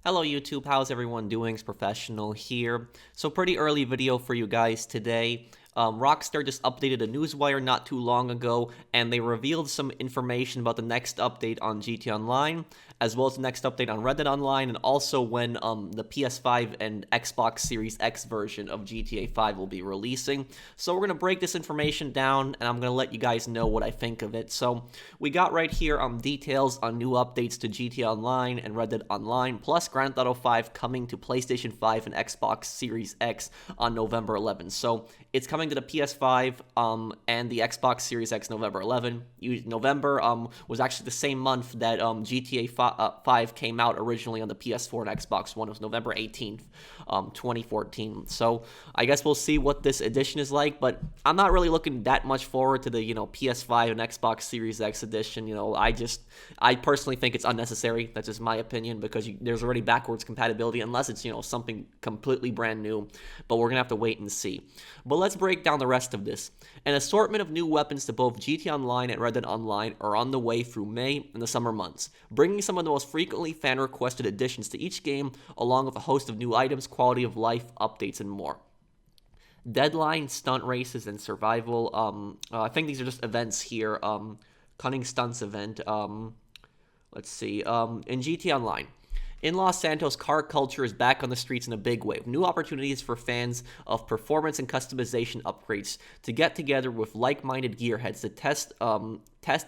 Hello YouTube, how's everyone doing? It's Professional here. So pretty early video for you guys today. Rockstar just updated a Newswire not too long ago, and they revealed some information about the next update on GTA Online, as well as the next update on Red Dead Online, and also when the PS5 and Xbox Series X version of GTA 5 will be releasing. So we're going to break this information down, and I'm going to let you guys know what I think of it. So we got right here details on new updates to GTA Online and Red Dead Online, plus Grand Theft Auto 5 coming to PlayStation 5 and Xbox Series X on November 11th. So it's coming to the PS5 and the Xbox Series X November 11. November was actually the same month that GTA 5 came out originally on the PS4 and Xbox One. It was November 18th, 2014. So I guess we'll see what this edition is like, but I'm not really looking that much forward to the PS5 and Xbox Series X edition. I personally think it's unnecessary. That's just my opinion, because there's already backwards compatibility unless it's something completely brand new. But we're gonna have to wait and see. But let's break down the rest of this. An assortment of new weapons to both GTA Online and Red Dead Online are on the way through May and the summer months, bringing some of the most frequently fan-requested additions to each game, along with a host of new items, quality of life updates, and more. Deadline, stunt races, and survival. I think these are just events here. Cunning Stunts event. Let's see. In GTA Online. In Los Santos, car culture is back on the streets in a big way, with new opportunities for fans of performance and customization upgrades to get together with like-minded gearheads to test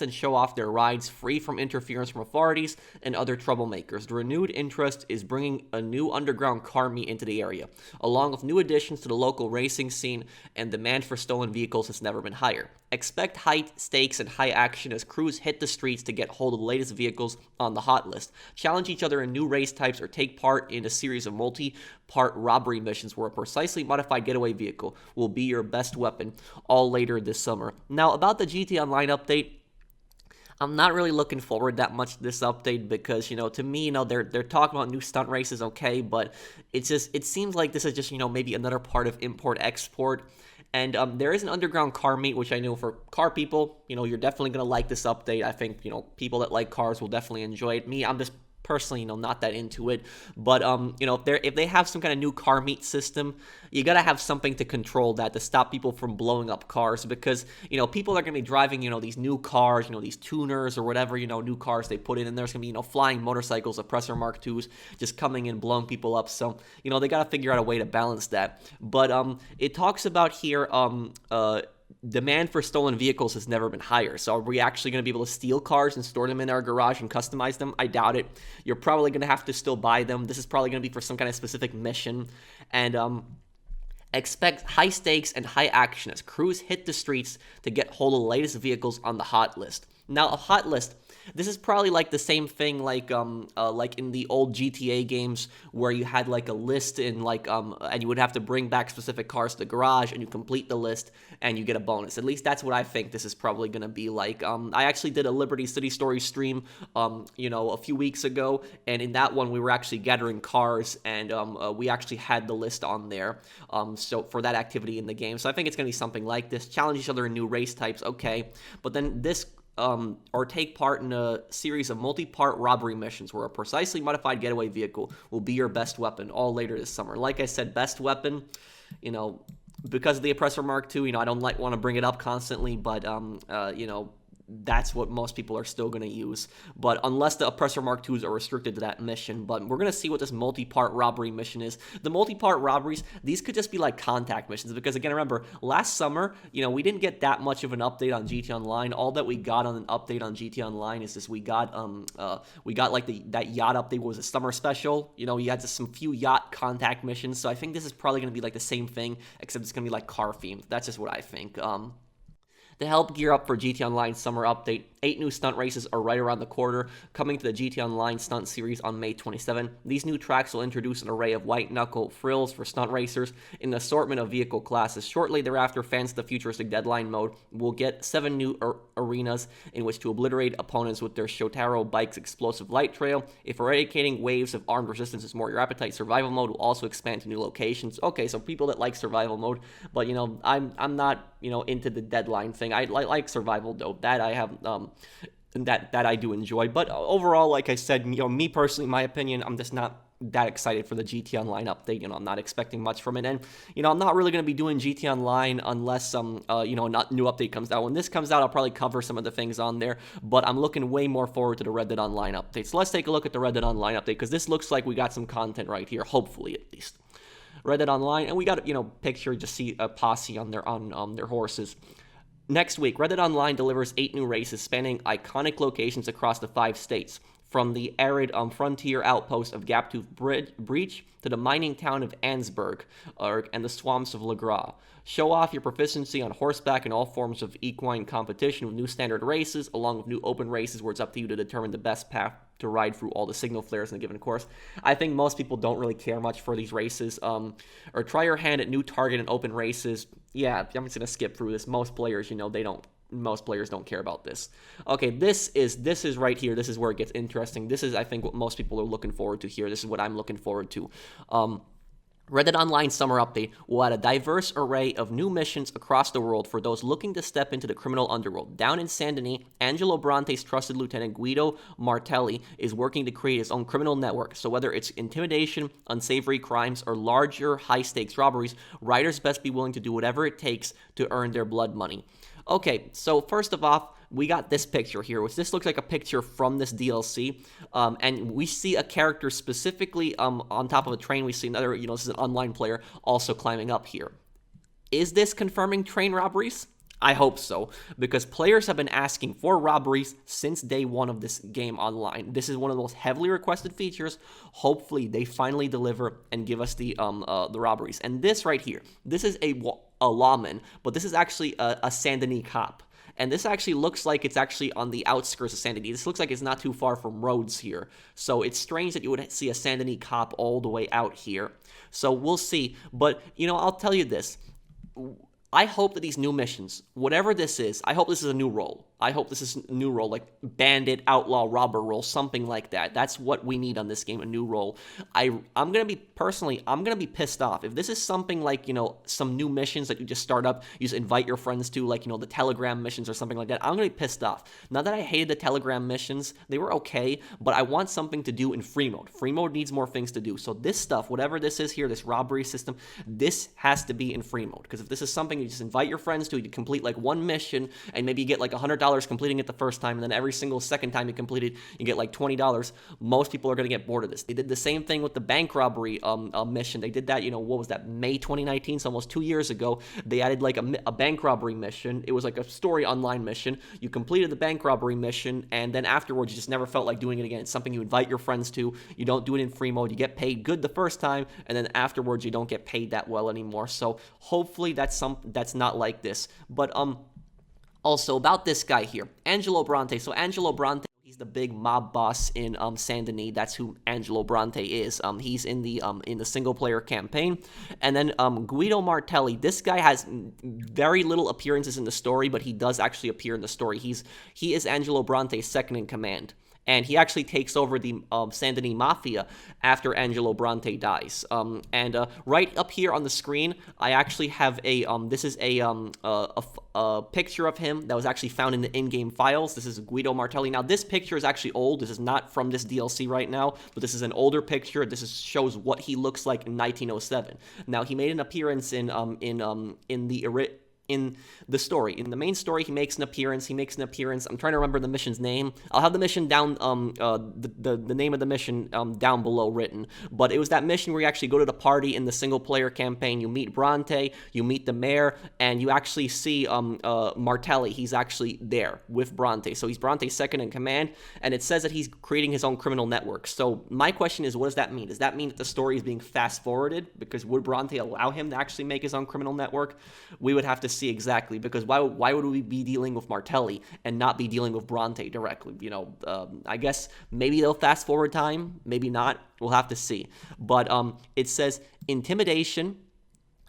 and show off their rides free from interference from authorities and other troublemakers. The renewed interest is bringing a new underground Carmeet into the area, along with new additions to the local racing scene, and demand for stolen vehicles has never been higher. Expect high stakes and high action as crews hit the streets to get hold of the latest vehicles on the hot list, challenge each other in new race types, or take part in a series of multi-part robbery missions where a precisely modified getaway vehicle will be your best weapon, all later this summer. Now, about the GTA Online update, I'm not really looking forward that much to this update because, to me, they're talking about new stunt races, okay, but it seems like this is just, maybe another part of import-export. And there is an underground car meet, which I know for car people, you're definitely going to like this update. I think, people that like cars will definitely enjoy it. Me, I'm just personally, not that into it, but if they have some kind of new car meet system, you gotta have something to control that, to stop people from blowing up cars, because people are gonna be driving these new cars, these tuners or whatever, new cars they put in, and there's gonna be flying motorcycles, oppressor Mark IIs just coming in blowing people up. So they gotta figure out a way to balance that. But it talks about here demand for stolen vehicles has never been higher. So are we actually going to be able to steal cars and store them in our garage and customize them? I doubt it. You're probably going to have to still buy them. This is probably going to be for some kind of specific mission. And expect high stakes and high action as crews hit the streets to get hold of the latest vehicles on the hot list. Now, a hot list, this is probably like the same thing like in the old GTA games where you had like a list and and you would have to bring back specific cars to the garage, and you complete the list and you get a bonus. At least that's what I think this is probably going to be like. I actually did a Liberty City Story stream a few weeks ago, and in that one we were actually gathering cars, and we actually had the list on there so for that activity in the game. So I think it's going to be something like this. Challenge each other in new race types, okay, but then this or take part in a series of multi-part robbery missions where a precisely modified getaway vehicle will be your best weapon, all later this summer. Like I said, best weapon, because of the Oppressor Mark II, I don't want to bring it up constantly, but that's what most people are still going to use. But unless the Oppressor Mark IIs are restricted to that mission. But we're going to see what this multi-part robbery mission is. The multi-part robberies, these could just be like contact missions. Because again, remember, last summer, we didn't get that much of an update on GTA Online. All that we got on an update on GTA Online is this: we got like that yacht update was a summer special. You had just some few yacht contact missions. So I think this is probably going to be like the same thing, except it's going to be like car themed. That's just what I think. To help gear up for GTA Online Summer Update, 8 new stunt races are right around the corner, coming to the GTA Online Stunt Series on May 27. These new tracks will introduce an array of white-knuckle thrills for stunt racers in an assortment of vehicle classes. Shortly thereafter, fans of the futuristic Deadline mode will get 7 new arenas in which to obliterate opponents with their Shotaro Bike's explosive light trail. If eradicating waves of armed resistance is more your appetite, Survival mode will also expand to new locations. Okay, so people that like Survival mode, but I'm not into the Deadline thing. I like Survival though. That I have that I do enjoy. But overall, like I said, me personally, in my opinion, I'm just not that excited for the GT Online update. I'm not expecting much from it, and I'm not really going to be doing GT Online unless not new update comes out. When this comes out, I'll probably cover some of the things on there, but I'm looking way more forward to the Red Dead Online update. So let's take a look at the Red Dead Online update, because this looks like we got some content right here, hopefully at least. Red Dead Online, and we got picture, just see a posse on their horses. Next week, Red Dead Online delivers 8 new races spanning iconic locations across the 5 states, from the arid frontier outpost of Gaptooth Breach to the mining town of Ansburg and the swamps of Legras. Show off your proficiency on horseback in all forms of equine competition with new standard races, along with new open races where it's up to you to determine the best path to ride through all the signal flares in a given course. I think most people don't really care much for these races. Or try your hand at new target and open races. Yeah, I'm just gonna skip through this. Most players, most players don't care about this. Okay, this is right here. This is where it gets interesting. This is, I think, what most people are looking forward to here. This is what I'm looking forward to. Red Dead Online Summer Update will add a diverse array of new missions across the world for those looking to step into the criminal underworld. Down in Saint Denis, Angelo Bronte's trusted lieutenant Guido Martelli is working to create his own criminal network. So whether it's intimidation, unsavory crimes, or larger high-stakes robberies, riders best be willing to do whatever it takes to earn their blood money. Okay, so first of all, we got this picture here, which this looks like a picture from this DLC, and we see a character specifically on top of a train. We see another, this is an online player also climbing up here. Is this confirming train robberies? I hope so, because players have been asking for robberies since day one of this game online. This is one of the most heavily requested features. Hopefully, they finally deliver and give us the robberies. And this right here, this is a lawman, but this is actually a Saint Denis cop. And this actually looks like it's actually on the outskirts of Saint Denis. This looks like it's not too far from Rhodes here. So it's strange that you would see a Saint Denis cop all the way out here. So we'll see. But, I'll tell you this. I hope that these new missions, whatever this is, I hope this is a new role. I hope this is a new role, like bandit, outlaw, robber role, something like that. That's what we need on this game, a new role. I'm going to be pissed off. If this is something like, some new missions that you just start up, you just invite your friends to, like, the Telegram missions or something like that, I'm going to be pissed off. Not that I hated the Telegram missions. They were okay, but I want something to do in free mode. Free mode needs more things to do. So this stuff, whatever this is here, this robbery system, this has to be in free mode. Because if this is something you just invite your friends to, you complete like one mission, and maybe you get like $100 completing it the first time, and then every single second time you complete it, you get like $20. Most people are going to get bored of this. They did the same thing with the bank robbery mission. They did that, what was that, May 2019, so almost 2 years ago. They added like a bank robbery mission. It was like a story online mission. You completed the bank robbery mission, and then afterwards you just never felt like doing it again. It's something you invite your friends to. You don't do it in free mode. You get paid good the first time, and then afterwards you don't get paid that well anymore. So hopefully that's not like this. But also, about this guy here, Angelo Bronte. So Angelo Bronte, he's the big mob boss in Saint Denis. That's who Angelo Bronte is. He's in the single-player campaign. And then Guido Martelli. This guy has very little appearances in the story, but he does actually appear in the story. He is Angelo Bronte's second in command. And he actually takes over the Saint Denis Mafia after Angelo Bronte dies. Right up here on the screen, I actually have this is a picture of him that was actually found in the in-game files. This is Guido Martelli. Now, this picture is actually old. This is not from this DLC right now, but this is an older picture. This shows what he looks like in 1907. Now, he made an appearance in the story. In the main story, he makes an appearance. I'm trying to remember the mission's name. I'll have the mission down, the name of the mission down below written. But it was that mission where you actually go to the party in the single-player campaign. You meet Bronte, you meet the mayor, and you actually see Martelli. He's actually there with Bronte. So he's Bronte's second in command, and it says that he's creating his own criminal network. So my question is, what does that mean? Does that mean that the story is being fast-forwarded? Because would Bronte allow him to actually make his own criminal network? We would have to see exactly, because why would we be dealing with Martelli and not be dealing with Bronte directly? I guess maybe they'll fast forward time, maybe not. We'll have to see. But it says intimidation,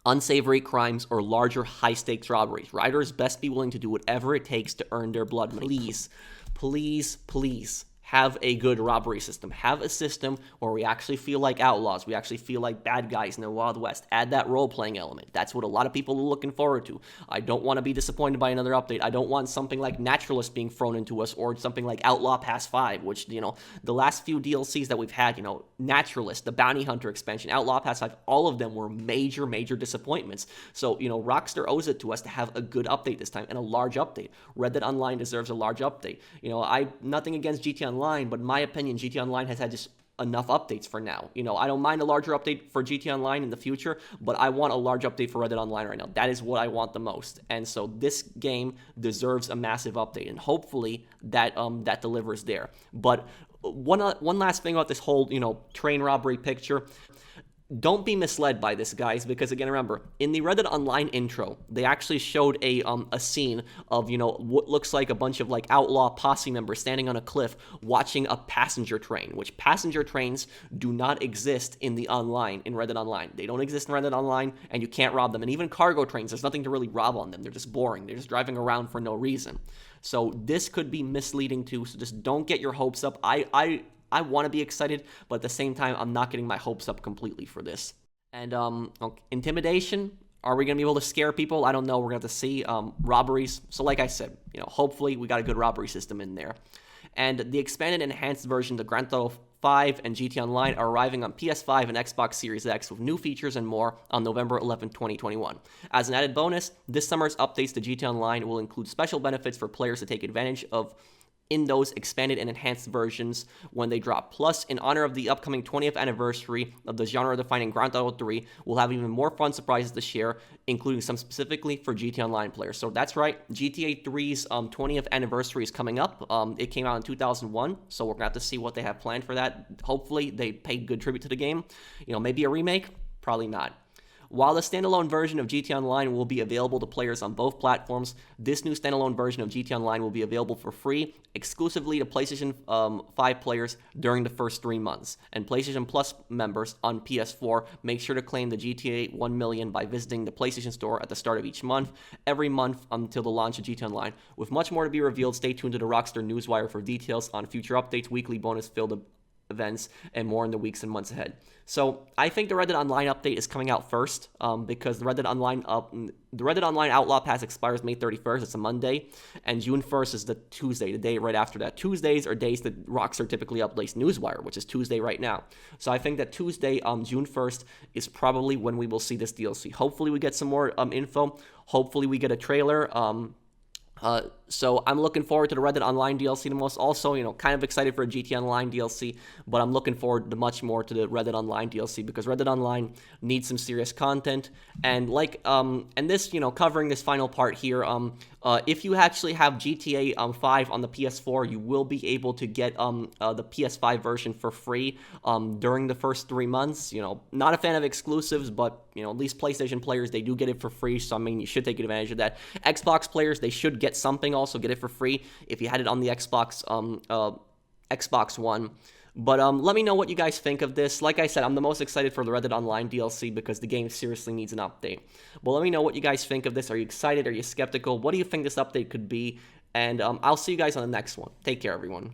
unsavory crimes, or larger high-stakes robberies. Riders best be willing to do whatever it takes to earn their blood money. Please, please, please have a good robbery system. Have a system where we actually feel like outlaws. We actually feel like bad guys in the Wild West. Add that role-playing element. That's what a lot of people are looking forward to. I don't want to be disappointed by another update. I don't want something like Naturalist being thrown into us, or something like Outlaw Pass 5, which, the last few DLCs that we've had, Naturalist, the Bounty Hunter expansion, Outlaw Pass 5, all of them were major, major disappointments. So, Rockstar owes it to us to have a good update this time, and a large update. Red Dead Online deserves a large update. Nothing against GTA Online, but in my opinion, GTA Online has had just enough updates for now. I don't mind a larger update for GTA Online in the future, but I want a large update for Red Dead Online right now. That is what I want the most. And so this game deserves a massive update, and hopefully that delivers there. But one last thing about this whole, train robbery picture. Don't be misled by this, guys, because again, remember, in the Red Dead Online intro, they actually showed a scene of, what looks like a bunch of like outlaw posse members standing on a cliff watching a passenger train, which passenger trains do not exist in Red Dead Online. They don't exist in Red Dead Online, and you can't rob them. And even cargo trains, there's nothing to really rob on them. They're just boring. They're just driving around for no reason. So this could be misleading too, so just don't get your hopes up. I want to be excited, but at the same time, I'm not getting my hopes up completely for this. And intimidation, are we going to be able to scare people? I don't know. We're going to have to see. Robberies. So like I said, hopefully we got a good robbery system in there. And the expanded enhanced versions of Grand Theft Auto 5 and GT Online are arriving on PS5 and Xbox Series X with new features and more on November 11, 2021. As an added bonus, this summer's updates to GT Online will include special benefits for players to take advantage of in those expanded and enhanced versions when they drop. Plus, in honor of the upcoming 20th anniversary of the genre-defining Grand Theft Auto 3, we'll have even more fun surprises to share, including some specifically for GTA Online players. So that's right, GTA 3's 20th anniversary is coming up. It came out in 2001, so we're going to have to see what they have planned for that. Hopefully, they paid good tribute to the game. Maybe a remake? Probably not. While the standalone version of GTA Online will be available to players on both platforms, this new standalone version of GTA Online will be available for free exclusively to PlayStation 5 players during the first 3 months. And PlayStation Plus members on PS4, make sure to claim the GTA 1 million by visiting the PlayStation Store at the start of each month, every month until the launch of GTA Online. With much more to be revealed, stay tuned to the Rockstar Newswire for details on future updates, weekly bonus-filled events, and more in the weeks and months ahead. So I think the Red Dead Online update is coming out first, because the Red Dead Online Outlaw Pass expires May 31st. It's a Monday, and June 1st is the Tuesday, the day right after that. Tuesdays are days that Rockstar typically updates Newswire, which is Tuesday right now. So I think that Tuesday, June 1st, is probably when we will see this DLC. Hopefully we get some more info. Hopefully we get a trailer. So I'm looking forward to the Red Dead Online DLC the most. Also, kind of excited for a GTA Online DLC, but I'm looking forward to much more to the Red Dead Online DLC because Red Dead Online needs some serious content. And and this, covering this final part here, if you actually have GTA 5 on the PS4, you will be able to get the PS5 version for free during the first 3 months. Not a fan of exclusives, but at least PlayStation players, they do get it for free. So you should take advantage of that. Xbox players, they should get something, also get it for free if you had it on the Xbox One. But let me know what you guys think of this. Like I said, I'm the most excited for the Red Dead Online DLC because the game seriously needs an update. But let me know what you guys think of this. Are you excited? Are you skeptical? What do you think this update could be? And I'll see you guys on the next one. Take care, everyone.